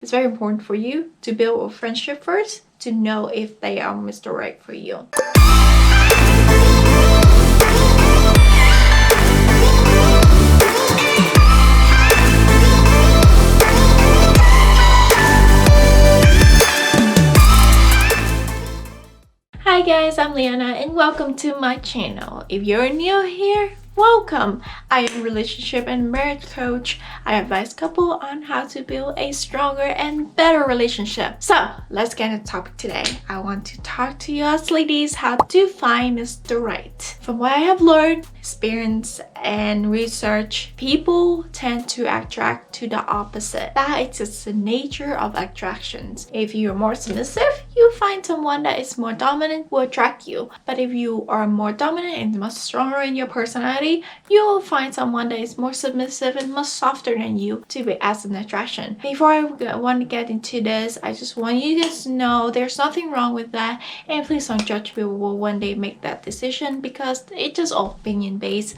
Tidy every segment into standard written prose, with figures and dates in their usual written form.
It's very important for you to build a friendship first to know if they are Mr. Right for you. Hi guys, I'm Liana and welcome to my channel. If you're new here, welcome. I am a relationship and marriage coach. I advise couples on how to build a stronger and better relationship. So let's get into the topic today. I want to talk to you as ladies how to find Mr. Right. From what I have learned, experience, and research, people tend to attract to the opposite. That is just the nature of attractions. If you're more submissive, you find someone that is more dominant will attract you. But if you are more dominant and much stronger in your personality, you will find someone that is more submissive and much softer than you to be as an attraction. Before I want to get into this, I just want you guys to know there's nothing wrong with that, and please don't judge people when they make that decision because it's just all opinion based.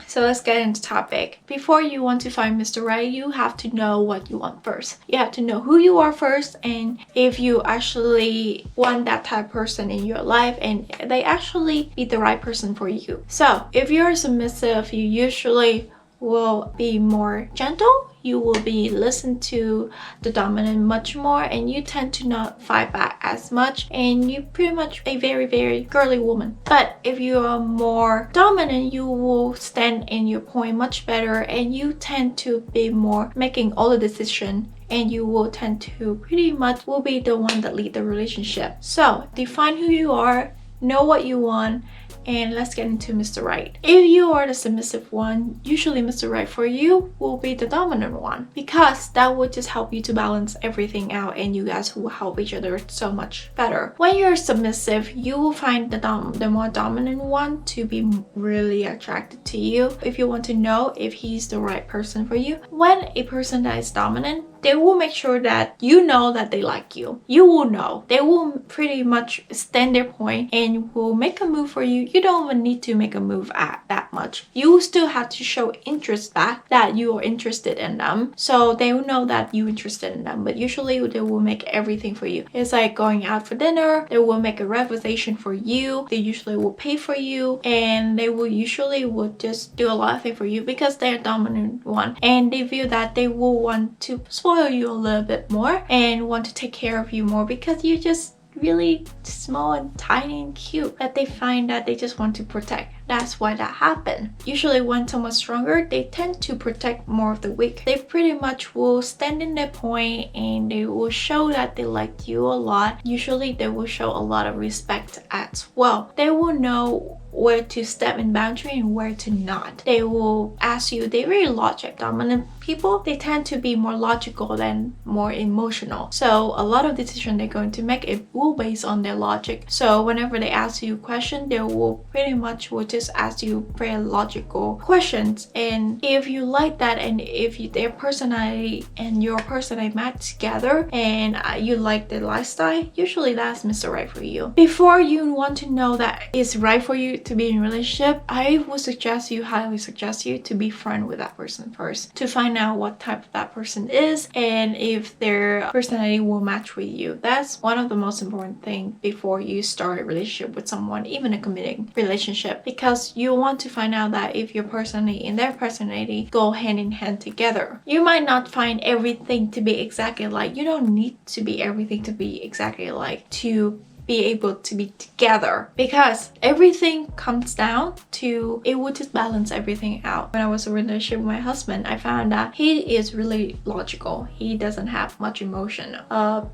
So let's get into the topic. Before you want to find Mr. Right, you have to know what you want first. You have to know who you are first, and if you actually want that type of person in your life and they actually be the right person for you. So if you're submissive, you usually will be more gentle. You will be listen to the dominant much more, and you tend to not fight back as much, and you pretty much a very girly woman. But if you are more dominant, you will stand in your point much better, and you tend to be more making all the decision, and you will tend to pretty much will be the one that lead the relationship. So define who you are, know what you want, and let's get into Mr. Right. If you are the submissive one, usually Mr. Right for you will be the dominant one, because that would just help you to balance everything out, and you guys will help each other so much better. When you're submissive, you will find the more dominant one to be really attracted to you. If you want to know if he's the right person for you, when a person that is dominant, they will make sure that you know that they like you. You will know. They will pretty much stand their point and will make a move for you. You don't even need to make a move at that much. You still have to show interest back that you are interested in them. So they will know that you're interested in them. But usually they will make everything for you. It's like going out for dinner. They will make a reservation for you. They usually will pay for you. And they will usually will just do a lot of things for you because they're dominant one. And they feel that they will want to spoil you a little bit more and want to take care of you more because you're just really small and tiny and cute, that they find that they just want to protect. That's why that happened. Usually when someone's stronger, they tend to protect more of the weak. They pretty much will stand in their point and they will show that they like you a lot. Usually they will show a lot of respect as well. They will know where to step in boundary and where to not. They will ask you, they're very logic dominant people. They tend to be more logical than more emotional. So a lot of decisions they're going to make, it will based on their logic. So whenever they ask you a question, they will pretty much will just ask you very logical questions. And if you like that, and if their personality and your personality match together, and you like their lifestyle, usually that's Mr. Right for you. Before you want to know that it's right for you to be in a relationship, I would highly suggest you to be friend with that person first, to find out what type of that person is and if their personality will match with you. That's one of the most important things before you start a relationship with someone, even a committing relationship, because you want to find out that if your personality and their personality go hand in hand together. You might not find everything to be exactly alike. You don't need to be everything to be exactly alike to be able to be together, because everything comes down to it would just balance everything out. When I was in a relationship with my husband, I found that he is really logical. He doesn't have much emotion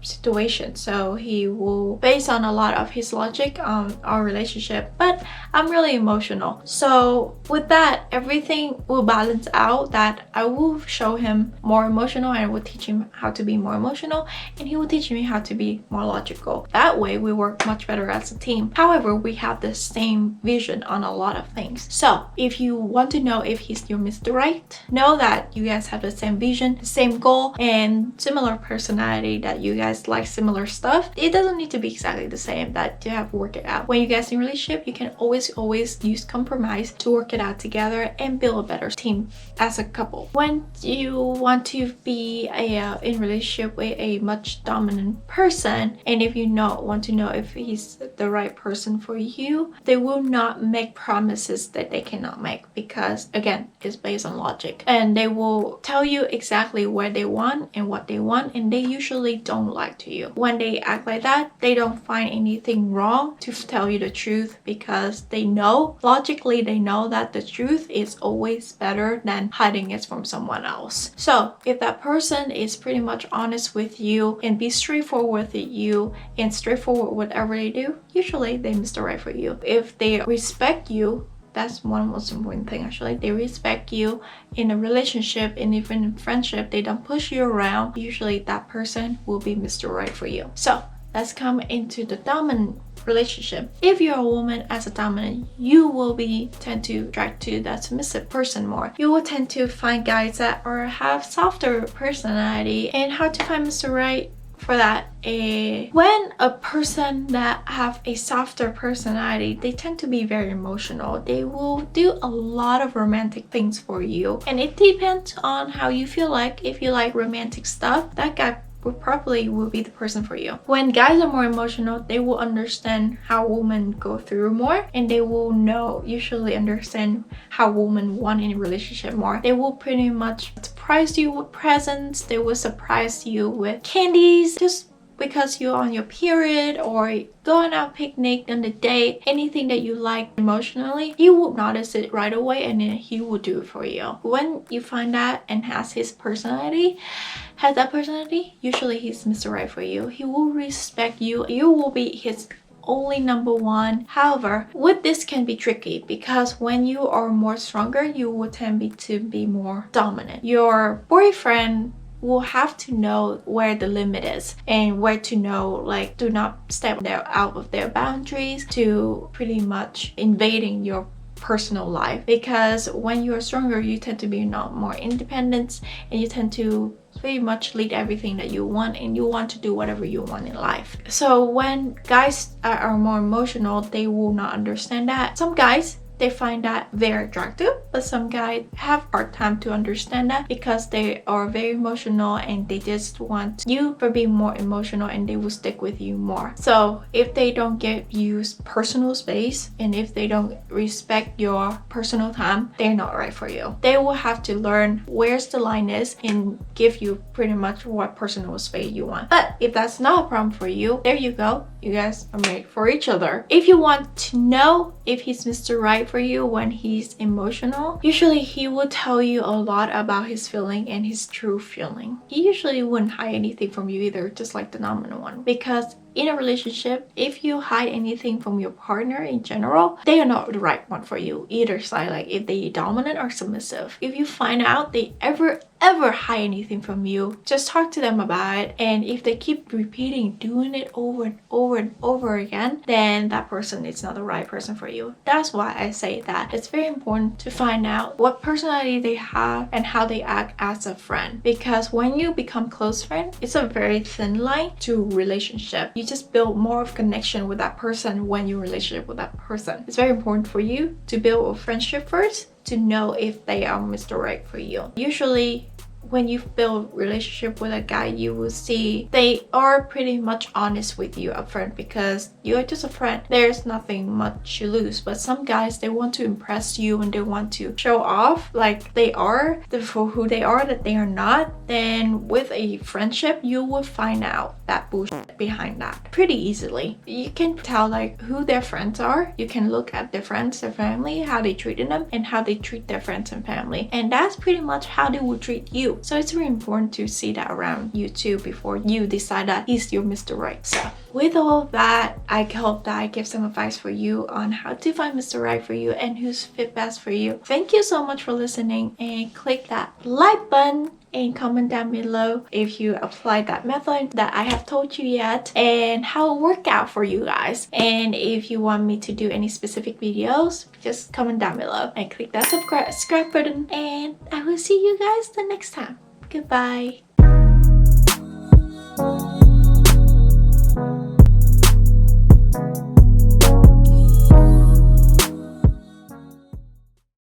situation, so he will base on a lot of his logic on our relationship, but I'm really emotional. So with that, everything will balance out, that I will show him more emotional and I will teach him how to be more emotional, and he will teach me how to be more logical. That way we work work much better as a team. However, we have the same vision on a lot of things. So if you want to know if he's your Mr. Right, know that you guys have the same vision, the same goal, and similar personality, that you guys like similar stuff. It doesn't need to be exactly the same, that you have to work it out. When you guys in a relationship, you can always use compromise to work it out together and build a better team as a couple. When you want to be in relationship with a much dominant person, and if you want to know if he's the right person for you, they will not make promises that they cannot make, because again, it's based on logic, and they will tell you exactly what they want, and they usually don't lie to you. When they act like that, they don't find anything wrong to tell you the truth, because they know, logically, they know that the truth is always better than hiding it from someone else. So if that person is pretty much honest with you and be straightforward with you and straightforward whatever they do, usually they Mr. Right for you. If they respect you, that's one most important thing actually. They respect you in a relationship, and even in friendship, they don't push you around. Usually that person will be Mr. Right for you. So let's come into the dominant relationship. If you're a woman as a dominant, you will tend to attract to that submissive person more. You will tend to find guys that have softer personality. And how to find Mr. Right for that? When a person that have a softer personality, they tend to be very emotional. They will do a lot of romantic things for you, and it depends on how you feel. Like if you like romantic stuff, that guy will be the person for you. When guys are more emotional, they will understand how women go through more, and they will usually understand how women want in a relationship more. They will pretty much surprise you with presents. They will surprise you with candies, just because you're on your period, or going out picnic on the date, anything that you like emotionally, he will notice it right away, and then he will do it for you. When you find that and has that personality, usually he's Mr. Right for you. He will respect you. You will be his only number one. However, with this can be tricky, because when you are more stronger, you will tend to be more dominant. Your boyfriend will have to know where the limit is, and where to know, like, do not step out of their boundaries to pretty much invading your personal life. Because when you're stronger, you tend to be more independent, and you tend to pretty much lead everything that you want, and you want to do whatever you want in life. So when guys are more emotional, they will not understand that. Some guys, they find that very attractive, but some guys have a hard time to understand that, because they are very emotional and they just want you for being more emotional, and they will stick with you more. So if they don't give you personal space, and if they don't respect your personal time, they're not right for you. They will have to learn where's the line is and give you pretty much what personal space you want. But if that's not a problem for you, there you go. You guys are made for each other. If you want to know if he's Mr. Right for you when he's emotional, usually he will tell you a lot about his feeling and his true feeling. He usually wouldn't hide anything from you either, just like the dominant one. Because in a relationship, if you hide anything from your partner in general, they are not the right one for you, either side, like if they dominant or submissive. If you find out they ever hide anything from you, just talk to them about it. And if they keep doing it over and over and over again, then that person is not the right person for you. That's why I say that it's very important to find out what personality they have and how they act as a friend. Because when you become close friend, it's a very thin line to relationship. You just build more of connection with that person when you're in a relationship with that person. It's very important for you to build a friendship first, to know if they are Mr. Right for you. Usually when you build relationship with a guy, you will see they are pretty much honest with you up front, because you're just a friend. There's nothing much to lose. But some guys, they want to impress you and they want to show off like they are for who they are, that they are not. Then with a friendship, you will find out that bullshit behind that pretty easily. You can tell like who their friends are. You can look at their friends, their family, how they treated them, and how they treat their friends and family, and that's pretty much how they will treat you. So it's very important to see that around you too before you decide that he's your Mr. Right. So with all of that, I hope that I give some advice for you on how to find Mr. Right for you and who's fit best for you. Thank you so much for listening, and click that like button and comment down below if you applied that method that I have told you yet and how it worked out for you guys. And if you want me to do any specific videos, just comment down below and click that subscribe button, and I will see you guys the next time. Goodbye.